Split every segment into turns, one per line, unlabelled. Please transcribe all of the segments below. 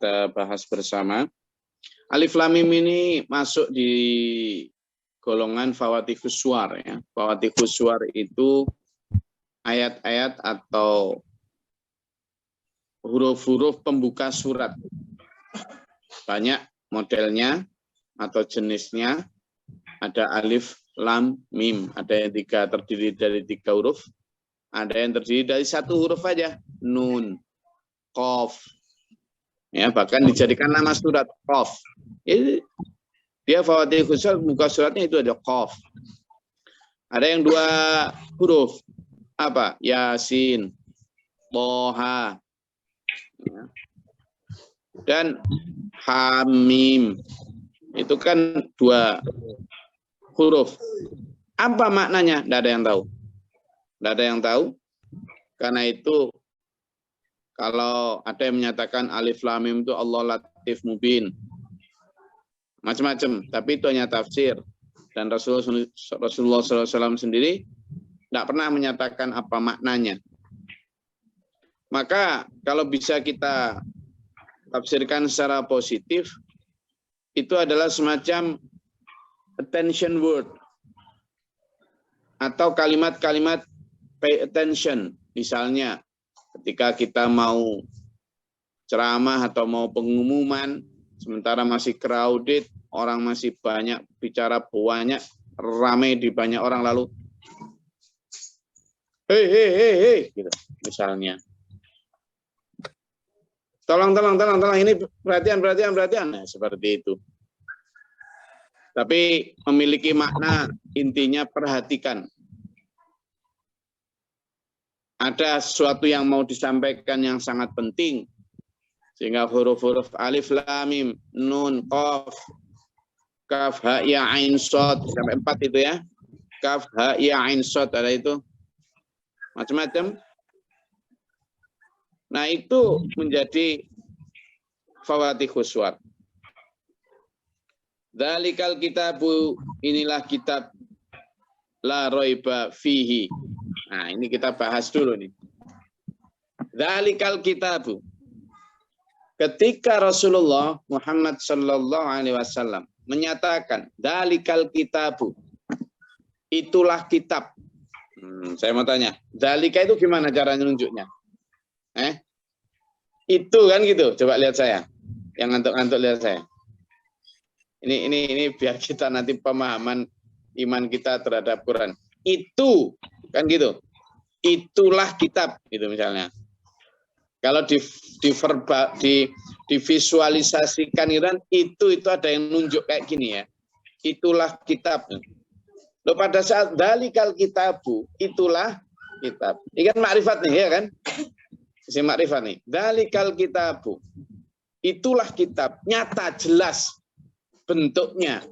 kita bahas bersama. Alif Lam Mim ini masuk di golongan Fawatihus Suwar ya. Fawatihus Suwar itu ayat-ayat atau huruf-huruf pembuka surat. Banyak modelnya atau jenisnya. Ada alif, lam, mim. Ada yang terdiri dari 3 huruf. Ada yang terdiri dari 1 huruf aja. Nun, qaf. Ya, bahkan dijadikan nama surat qaf. Ini dia Fawatihus Suwar, buka suratnya itu ada qaf. Ada yang 2 huruf. Apa? Yasin, Toha. Ya. Dan Hamim. Itu kan 2 huruf. Apa maknanya? Tidak ada yang tahu. Tidak ada yang tahu. Karena itu kalau ada yang menyatakan alif lam mim itu Allah latif mubin. Macam-macam. Tapi itu hanya tafsir. Dan Rasulullah SAW sendiri tidak pernah menyatakan apa maknanya. Maka kalau bisa kita tafsirkan secara positif, itu adalah semacam attention word atau kalimat-kalimat pay attention. Misalnya ketika kita mau ceramah atau mau pengumuman, sementara masih crowded, orang masih banyak bicara banyak, ramai di banyak orang, lalu hei gitu misalnya. Tolong, ini perhatian. Nah, seperti itu. Tapi memiliki makna, intinya perhatikan. Ada sesuatu yang mau disampaikan yang sangat penting. Sehingga huruf-huruf alif, lam, mim, nun, qaf, kaf, ha, ya, ain, shad. Sampai 4 itu ya. Kaf, ha, ya, ain, shad. Ada itu. Macam-macam. Nah, itu menjadi Fawatihus Suwar. Dzalikal kitabu, inilah kitab la raiba fihi. Nah, ini kita bahas dulu nih. Dzalikal kitabu. Ketika Rasulullah Muhammad sallallahu alaihi wasallam menyatakan dzalikal kitabu, itulah kitab. Saya mau tanya, dzalika itu gimana cara nunjuknya? Itu kan gitu. Coba lihat saya. Yang ngantuk-ngantuk lihat saya. Ini biar kita nanti pemahaman iman kita terhadap Quran. Itu kan gitu. Itulah kitab itu misalnya. Kalau divisualisasikan itu ada yang nunjuk kayak gini ya. Itulah kitab. Loh, pada saat dalikal kitabu, itulah kitab. Ini kan makrifat nih ya kan? Si makrifat nih. Dalikal kitabu. Itulah kitab. Nyata, jelas bentuknya.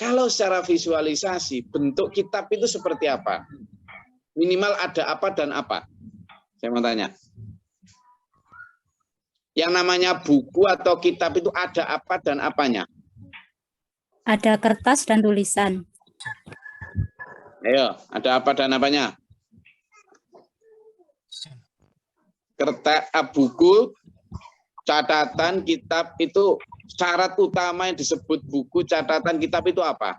Kalau secara visualisasi, bentuk kitab itu seperti apa? Minimal ada apa dan apa? Saya mau tanya. Yang namanya buku atau kitab itu ada apa dan apanya?
Ada kertas dan tulisan.
Ayo, ada apa dan apanya? Kertas, buku, catatan, kitab itu syarat utama yang disebut buku, catatan, kitab itu apa?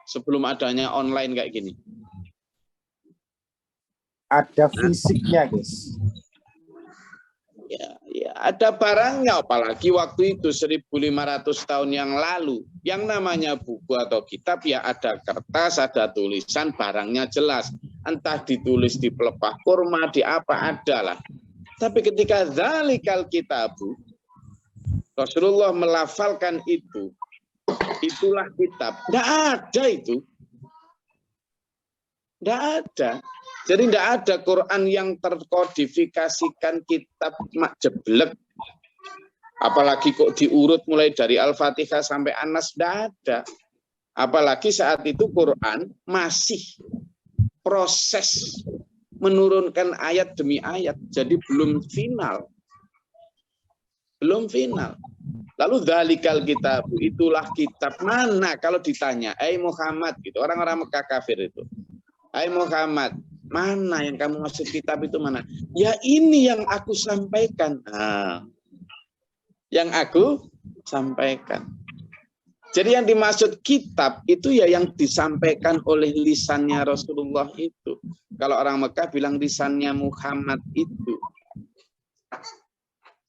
Sebelum adanya online kayak gini.
Ada fisiknya, guys.
Ya, ada barangnya, apalagi waktu itu 1500 tahun yang lalu. Yang namanya buku atau kitab ya ada kertas, ada tulisan, barangnya jelas. Entah ditulis di pelepah kurma, di apa, adalah. Tapi ketika dzalikal kitabu, Rasulullah melafalkan itu, itulah kitab. Tidak ada itu. Tidak ada. Jadi tidak ada Quran yang terkodifikasikan kitab mak jeblek. Apalagi kok diurut mulai dari Al-Fatihah sampai An-Nas, tidak ada. Apalagi saat itu Quran masih proses menurunkan ayat demi ayat. Jadi belum final. Belum final. Lalu dzalikal kitab, itulah kitab. Mana kalau ditanya, Muhammad gitu, orang-orang Mekah kafir itu. Muhammad, mana yang kamu maksud kitab itu mana? Ya ini yang aku sampaikan. Nah, yang aku sampaikan. Jadi yang dimaksud kitab itu ya yang disampaikan oleh lisannya Rasulullah itu. Kalau orang Mekah bilang lisannya Muhammad itu.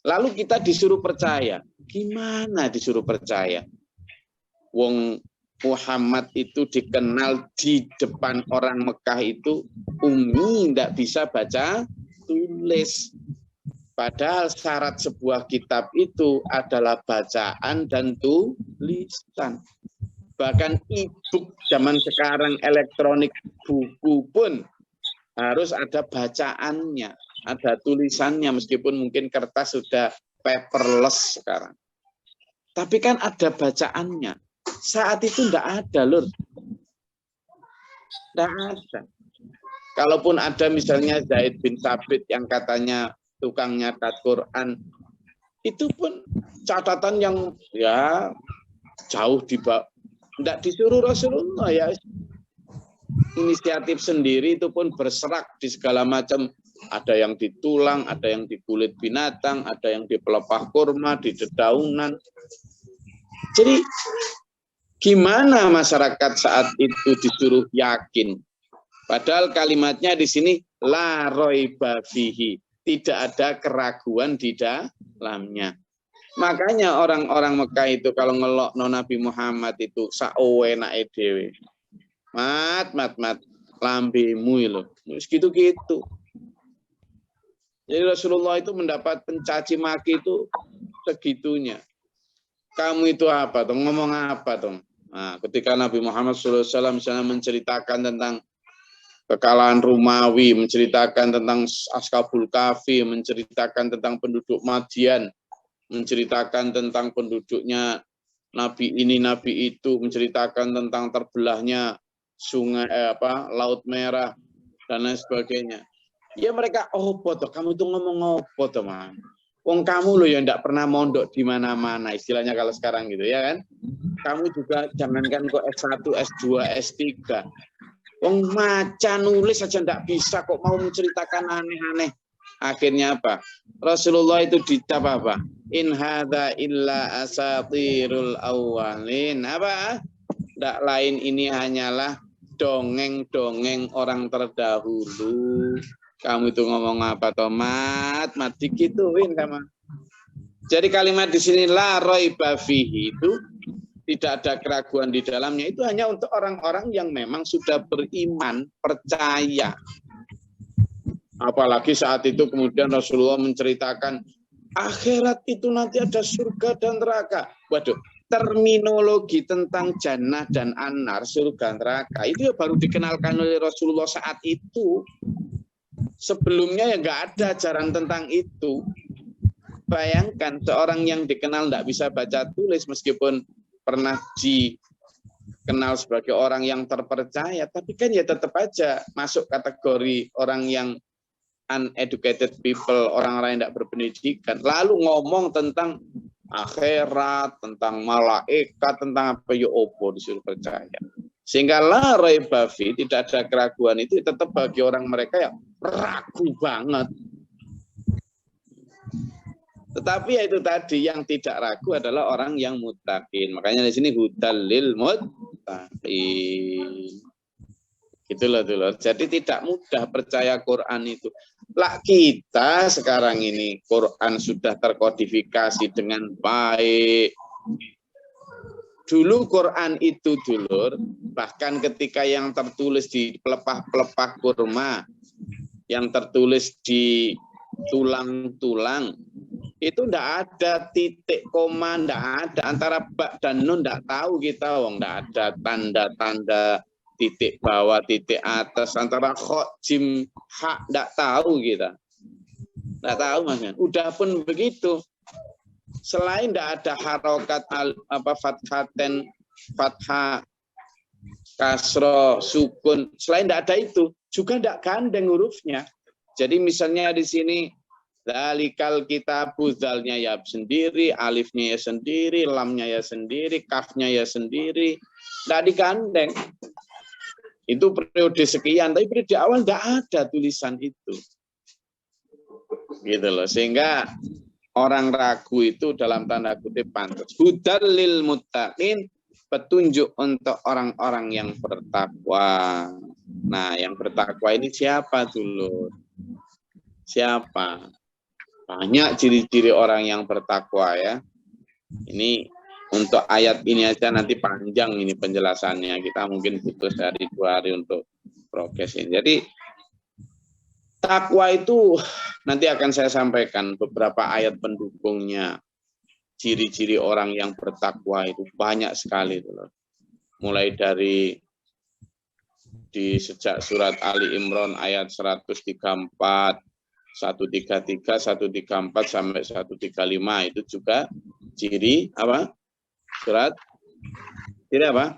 Lalu kita disuruh percaya. Gimana disuruh percaya? Wong Muhammad itu dikenal di depan orang Mekah itu ummi, tidak bisa baca tulis. Padahal syarat sebuah kitab itu adalah bacaan dan tulisan. Bahkan e-book zaman sekarang elektronik buku pun harus ada bacaannya, ada tulisannya meskipun mungkin kertas sudah paperless sekarang. Tapi kan ada bacaannya. Saat itu tidak ada, Lur. Tidak ada. Kalaupun ada misalnya Zaid bin Sabit yang katanya tukang nyatat Quran, itu pun catatan yang ya jauh di bawah. Tidak disuruh Rasulullah ya. Inisiatif sendiri itu pun berserak di segala macam. Ada yang di tulang, ada yang di kulit binatang, ada yang di pelepah kurma, di dedaunan. Jadi gimana masyarakat saat itu disuruh yakin? Padahal kalimatnya di sini la roiba fihi. Tidak ada keraguan di dalamnya. Makanya orang-orang Mekah itu kalau ngelok Nabi Muhammad itu saewenake dhewe. Mat, lambemu lho. Gitu-gitu. Jadi Rasulullah itu mendapat pencaci maki itu segitunya. Kamu itu apa tuh? Ngomong apa tuh? Nah, ketika Nabi Muhammad SAW misalnya menceritakan tentang kekalahan Romawi, menceritakan tentang Askabul Kahfi, menceritakan tentang penduduk Madian, menceritakan tentang penduduknya Nabi ini, Nabi itu, menceritakan tentang terbelahnya sungai Laut Merah dan lain sebagainya. Ya mereka toh, kamu itu ngomong apa toh, Man? Wong kamu loh yang tidak pernah mondok di mana-mana, istilahnya kalau sekarang gitu ya kan. Kamu juga jangankan kok S1, S2, S3. Wong maca nulis saja tidak bisa kok mau menceritakan aneh-aneh. Akhirnya apa? Rasulullah itu dicap apa? In hadza illa asatirul awwalin. Apa? Tidak lain ini hanyalah dongeng-dongeng orang terdahulu. Kamu itu ngomong apa tomat? Mati gituin sama. Jadi kalimat di sini la raiba fihi itu tidak ada keraguan di dalamnya. Itu hanya untuk orang-orang yang memang sudah beriman, percaya. Apalagi saat itu kemudian Rasulullah menceritakan akhirat itu nanti ada surga dan neraka. Waduh, terminologi tentang jannah dan anar, surga neraka, itu ya baru dikenalkan oleh Rasulullah saat itu. Sebelumnya ya nggak ada ajaran tentang itu. Bayangkan seorang yang dikenal tidak bisa baca tulis meskipun pernah dikenal sebagai orang yang terpercaya, tapi kan ya tetap aja masuk kategori orang yang uneducated people, orang-orang yang tidak berpendidikan. Lalu ngomong tentang akhirat, tentang malaikat, tentang apa ya opo disuruh percaya. Sehingga la raiba fi, tidak ada keraguan itu tetap bagi orang mereka yang ragu banget. Tetapi ya itu tadi yang tidak ragu adalah orang yang muttaqin. Makanya di sini hudal lil muttaqin. Itulah dulu. Jadi tidak mudah percaya Quran itu. Lah kita sekarang ini Quran sudah terkodifikasi dengan baik. Dulu Quran itu dulur, bahkan ketika yang tertulis di pelepah-pelepah kurma, yang tertulis di tulang-tulang, itu ndak ada titik koma, ndak ada antara ba dan nun, ndak tahu kita, wong ndak ada tanda-tanda titik bawah, titik atas, antara kho, jim, ha, ndak tahu kita, ndak tahu Mas. Udah pun begitu. Selain tidak ada harokat fathaten, fathah, kasro, sukun, selain tidak ada itu, juga tidak gandeng hurufnya. Jadi misalnya di sini, dalikal kitabu, dalnya ya sendiri, alifnya ya sendiri, lamnya ya sendiri, kafnya ya sendiri, tidak digandeng. Itu periode sekian, tapi periode awal tidak ada tulisan itu. Gitu loh, sehingga orang ragu itu dalam tanda kutip pantas. Hudal lil muttaqin, petunjuk untuk orang-orang yang bertakwa. Nah, yang bertakwa ini siapa dulu? Siapa? Banyak ciri-ciri orang yang bertakwa ya. Ini untuk ayat ini aja nanti panjang ini penjelasannya. Kita mungkin butuh sehari 2 hari untuk progres ini. Jadi takwa itu nanti akan saya sampaikan beberapa ayat pendukungnya. Ciri-ciri orang yang bertakwa itu banyak sekali. Mulai dari sejak surat Ali Imran ayat 134, 133, 134 sampai 135 itu juga ciri apa? Ciri apa?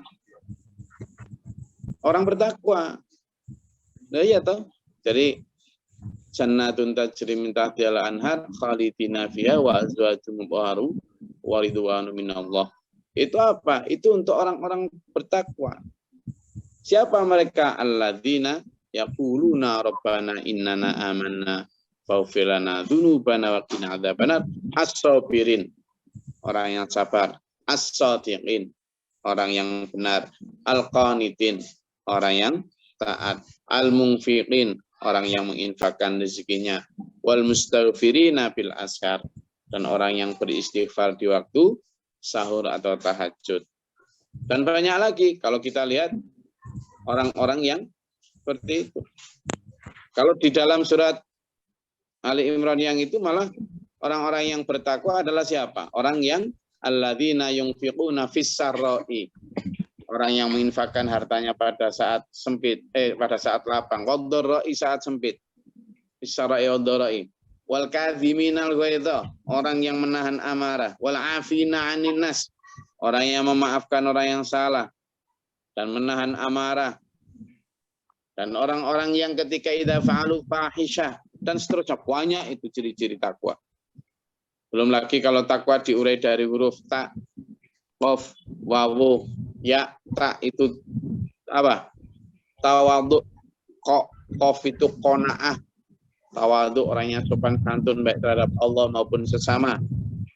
Orang bertakwa. Nah, iya toh. Jadi jannatun tajri min tahtiha al-anhar khalidina fiha wa azwajun mutahharun wa ridwanu minallah. Itu apa? Itu untuk orang-orang bertakwa. Siapa mereka? Alladzina yaquluna rabbana innana amanna faghfir lana dzunubana wa qina adzabannar. As-sabirin, orang yang sabar. As-shadiqin, orang yang benar. Al-qanitin, orang yang taat. Al-munfiqin, orang yang menginfakkan rezekinya. Wal mustaghfirina bil ashar, dan orang yang beristighfar di waktu sahur atau tahajud. Dan banyak lagi kalau kita lihat orang-orang yang seperti itu. Kalau di dalam surat Ali Imran yang itu malah orang-orang yang bertakwa adalah siapa? Orang yang alladzina yunfiquna fis sarra'i. Orang yang menginfakkan hartanya pada saat sempit, pada saat lapang. Wadh-dharra'i, saat sempit. Fis sarra'i wadh-dharra'i. Wal kadhiminal ghaidha, orang yang menahan amarah. Wal 'afina 'anil nas, orang yang memaafkan orang yang salah dan menahan amarah. Dan orang-orang yang ketika idza fa'alu fahisyah dan seterusnya, banyak itu ciri-ciri takwa. Belum lagi kalau takwa diurai dari huruf ta, qaf, wawu, ya, ta itu apa? Tawadhu, qaf itu qanaah. Tawadhu orangnya sopan santun baik terhadap Allah maupun sesama.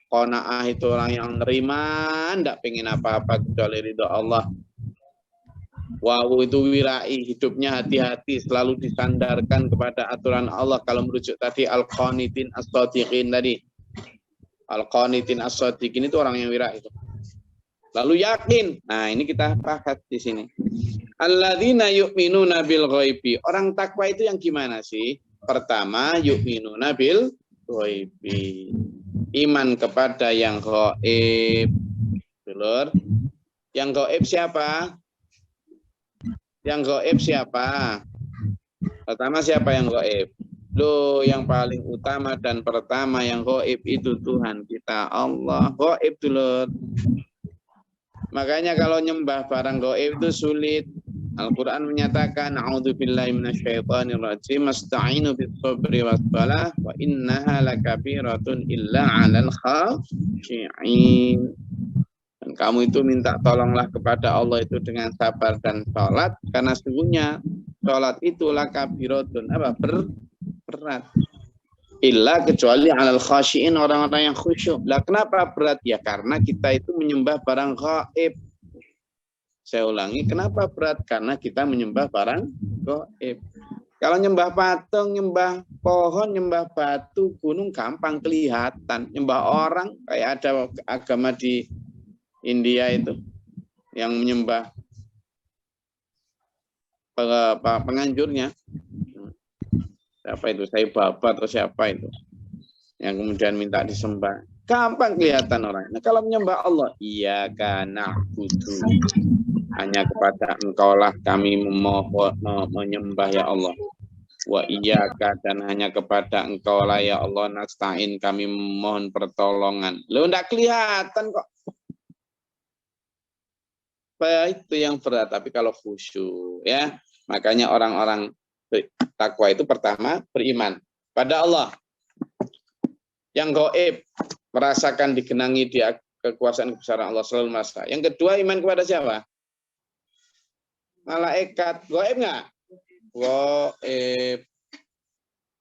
Qanaah itu orang yang nerima, enggak pengen apa-apa kecuali ridha Allah. Wawu itu wirai, hidupnya hati-hati, selalu disandarkan kepada aturan Allah. Kalau merujuk tadi al-qanitin as-shadiqin tadi. Al-qanitin as-shadiqin itu orang yang wirai itu. Lalu yakin. Nah, ini kita bahas di sini. Alladzina yu'minuna bil ghaibi. Orang takwa itu yang gimana sih? Pertama, yu'minuna bil ghaibi. Iman kepada yang ghaib. Dulur. Yang ghaib siapa? Yang gaib siapa? Pertama siapa yang gaib? Loh, yang paling utama dan pertama yang gaib itu Tuhan kita, Allah. Gaib dulu. Makanya kalau nyembah barang gaib itu sulit. Al-Quran menyatakan, a'udzubillahi minasyaitonir rajim, asta'inu bis-sabri was-shalah wa innaha lakabiratun illa 'alal khashi'in. Dan kamu itu minta tolonglah kepada Allah itu dengan sabar dan sholat, karena sesungguhnya sholat itulah kabiratun, apa, berat. Illa, kecuali alal khasyiin, orang-orang yang khusyuk. Lah kenapa berat? Ya karena kita itu menyembah barang gaib. Saya ulangi, kenapa berat? Karena kita menyembah barang gaib. Kalau nyembah patung, nyembah pohon, nyembah batu, gunung gampang kelihatan. Nyembah orang, kayak ada agama di India itu yang menyembah penganjurnya, siapa itu, Sai Baba atau siapa itu yang kemudian minta disembah, gampang kelihatan orang. Nah, kalau menyembah Allah, iya karena butuh hanya kepada Engkaulah kami menyembah ya Allah, wa iyyaka, dan hanya kepada Engkaulah ya Allah nasta'in, kami memohon pertolongan. Loh, enggak kelihatan kok. Itu yang berat, tapi kalau khusyuk ya, makanya orang-orang takwa itu pertama beriman pada Allah yang gaib, merasakan digenangi di kekuasaan kebesaran Allah, selalu merasa. Yang kedua, iman kepada siapa? Malaikat. Gaib nggak?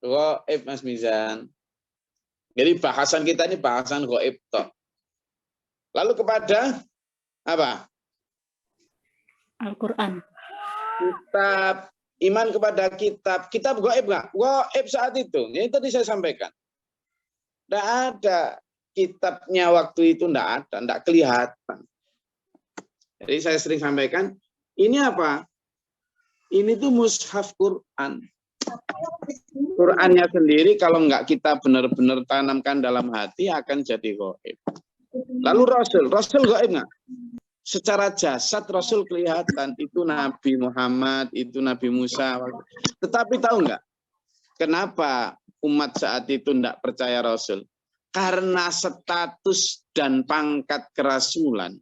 Gaib Mas Mizan. Jadi bahasan kita ini bahasan gaib toh. Lalu kepada apa?
Al-Quran.
Kitab, iman kepada kitab. Kitab gaib nggak? Gaib saat itu. Ini tadi saya sampaikan. Tidak ada kitabnya waktu itu, tidak ada, tidak kelihatan. Jadi saya sering sampaikan, ini apa? Ini tuh mushaf Quran. Qurannya sendiri kalau nggak kita benar-benar tanamkan dalam hati akan jadi gaib. Lalu Rasul gaib nggak? Secara jasad Rasul kelihatan, itu Nabi Muhammad, itu Nabi Musa. Tetapi tahu nggak? Kenapa umat saat itu tidak percaya Rasul? Karena status dan pangkat kerasulan,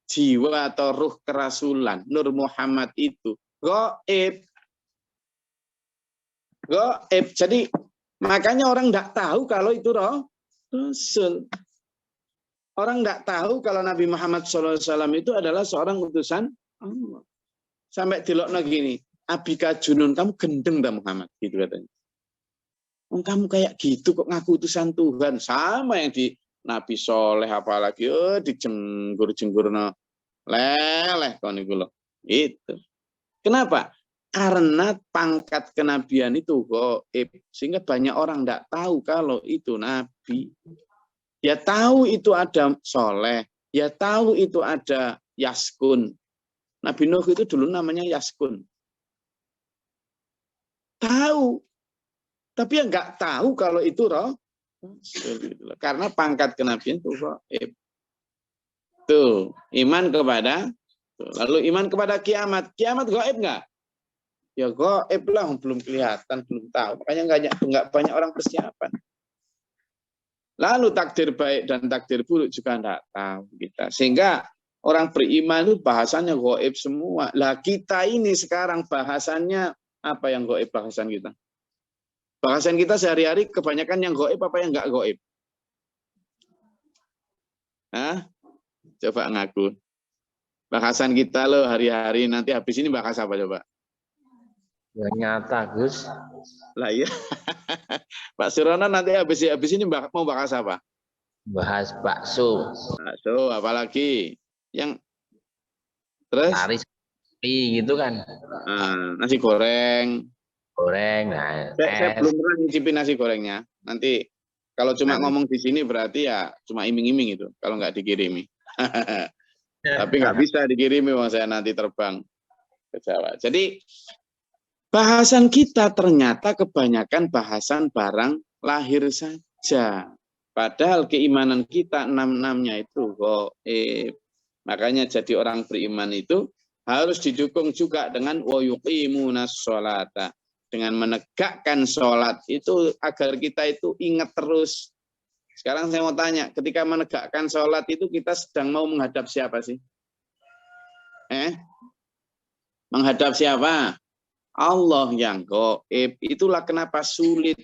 jiwa atau ruh kerasulan, Nur Muhammad itu gaib. Gaib. Jadi makanya orang tidak tahu kalau itu Rasul. Orang tidak tahu kalau Nabi Muhammad SAW itu adalah seorang utusan Allah. Sampai dilokno gini, Abika Junun, kamu gendeng dah Muhammad, gitu katanya. Oh, kamu kayak gitu kok ngaku utusan Tuhan. Sama yang di Nabi Soleh apalagi, dijenggur-jenggur leleh kon iku lho. Itu. Kenapa? Karena pangkat kenabian itu gaib, sehingga banyak orang tidak tahu kalau itu Nabi. Ya tahu itu ada Soleh, ya tahu itu ada Yaskun. Nabi Nuh itu dulu namanya Yaskun. Tahu, tapi ya nggak tahu kalau itu Rasul. Karena pangkat kenabian itu gaib. Tuh, iman kepada, lalu iman kepada kiamat. Kiamat gaib nggak? Ya gaib lah, belum kelihatan, belum tahu. Makanya nggak banyak orang persiapan. Lalu takdir baik dan takdir buruk juga tidak tahu kita. Sehingga orang beriman itu bahasanya gaib semua. Lah kita ini sekarang bahasannya apa yang gaib bahasan kita? Bahasan kita sehari-hari kebanyakan yang gaib apa yang nggak gaib? Hah? Coba ngaku. Bahasan kita loh hari-hari, nanti habis ini bahas apa coba?
Ya nyata, Gus.
Lah iya. Pak Surono nanti habis ini mau bahas apa?
Bahas bakso.
Bakso, apalagi? Yang terus?
Laris gitu kan.
Nasi goreng.
Goreng. Nah,
saya belum pernah nyicipin nasi gorengnya. Nanti kalau cuma ngomong di sini berarti ya cuma iming-iming itu. Kalau nggak dikirimi. Tapi nggak bisa dikirimi, saya nanti terbang ke Jawa. Jadi bahasan kita ternyata kebanyakan bahasan barang lahir saja. Padahal keimanan kita 6-6-nya itu gaib. Makanya jadi orang beriman itu harus didukung juga dengan wa yuqimunas sholata. Dengan menegakkan sholat itu agar kita itu ingat terus. Sekarang saya mau tanya, ketika menegakkan sholat itu kita sedang mau menghadap siapa sih? Menghadap siapa? Allah yang gaib. Itulah kenapa sulit.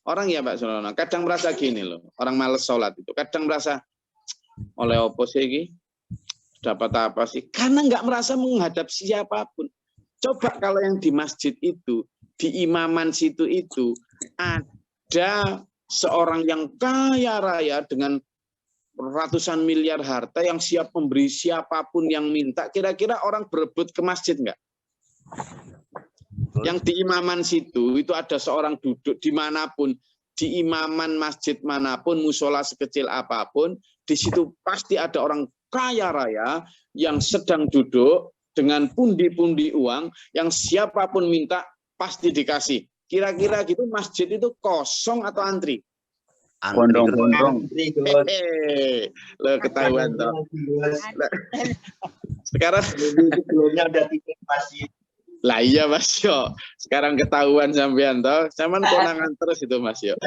Orang ya Pak Surono, kadang merasa gini loh, orang males sholat itu. Kadang merasa, oleh opo sih, dapat apa sih? Karena nggak merasa menghadap siapapun. Coba kalau yang di masjid itu, di imaman situ itu, ada seorang yang kaya raya dengan ratusan miliar harta yang siap memberi siapapun yang minta, kira-kira orang berebut ke masjid nggak? Yang di imaman situ itu ada seorang duduk dimanapun, di imaman masjid manapun, musola sekecil apapun, di situ pasti ada orang kaya raya yang sedang duduk dengan pundi-pundi uang yang siapapun minta pasti dikasih. Kira-kira gitu masjid itu kosong atau antri?
Bondong-bondong.
Lo ketahuan toh. Sekarang
Sebelumnya udah titik masjid.
Lah iya Mas Yo. Sekarang ketahuan sampean toh. Sampean konangan terus itu Mas Yo.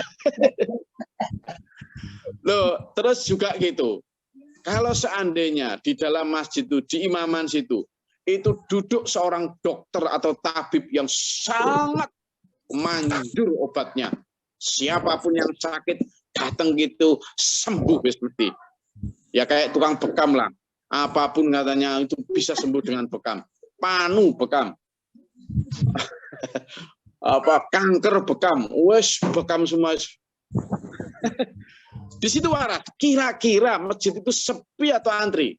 Loh, terus juga gitu. Kalau seandainya di dalam masjid itu, di imaman situ, itu duduk seorang dokter atau tabib yang sangat manjur obatnya. Siapapun yang sakit datang gitu sembuh mesti. Ya kayak tukang bekam lah. Apapun katanya itu bisa sembuh dengan bekam. Panu bekam. Apa kanker bekam. Wes bekam semua. Di situ waras. Kira-kira masjid itu sepi atau antri?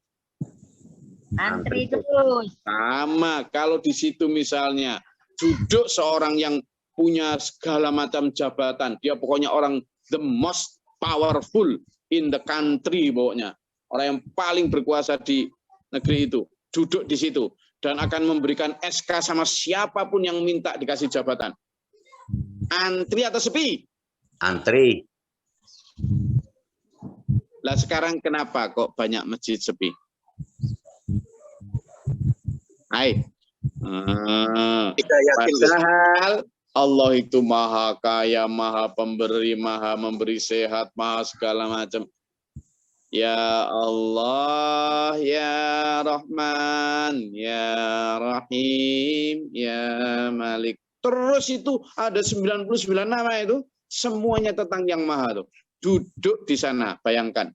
Antri terus.
Sama. Kalau di situ misalnya duduk seorang yang punya segala macam jabatan, dia pokoknya orang the most powerful in the country, pokoknya orang yang paling berkuasa di negeri itu, duduk di situ dan akan memberikan SK sama siapapun yang minta dikasih jabatan. Antri atau sepi?
Antri.
Lah sekarang kenapa kok banyak masjid sepi? Hai. Padahal Allah itu maha kaya, maha pemberi, maha memberi sehat, maha segala macam. Ya Allah, ya Rahman, ya Rahim, ya Malik. Terus itu ada 99 nama itu, semuanya tentang yang maha tuh. Duduk di sana, bayangkan.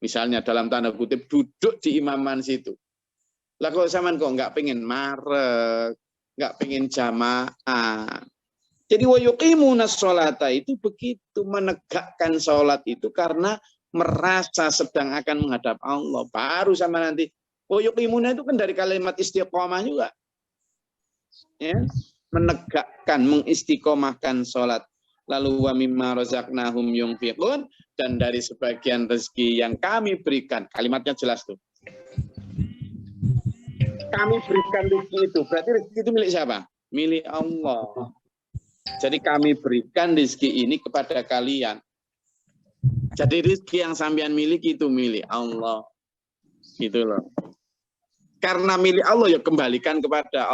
Misalnya dalam tanda kutip, duduk di imaman situ. Lah kok zaman kok nggak pengen marek, nggak pengen jamaah. Jadi wa yuqimunas sholata itu begitu, menegakkan sholat itu karena merasa sedang akan menghadap Allah. Baru sama nanti wa yuqimuna itu kan dari kalimat istiqomah juga. Ya, menegakkan, mengistiqomahkan sholat. Lalu wa mimma razaqnahum yunfiqun, dan dari sebagian rezeki yang kami berikan. Kalimatnya jelas tuh. Kami berikan rezeki itu, berarti rezeki itu milik siapa? Milik Allah. Jadi kami berikan rezeki ini kepada kalian. Jadi rezeki yang sampean miliki itu milik Allah. Gitu loh. Karena milik Allah ya kembalikan kepada Allah.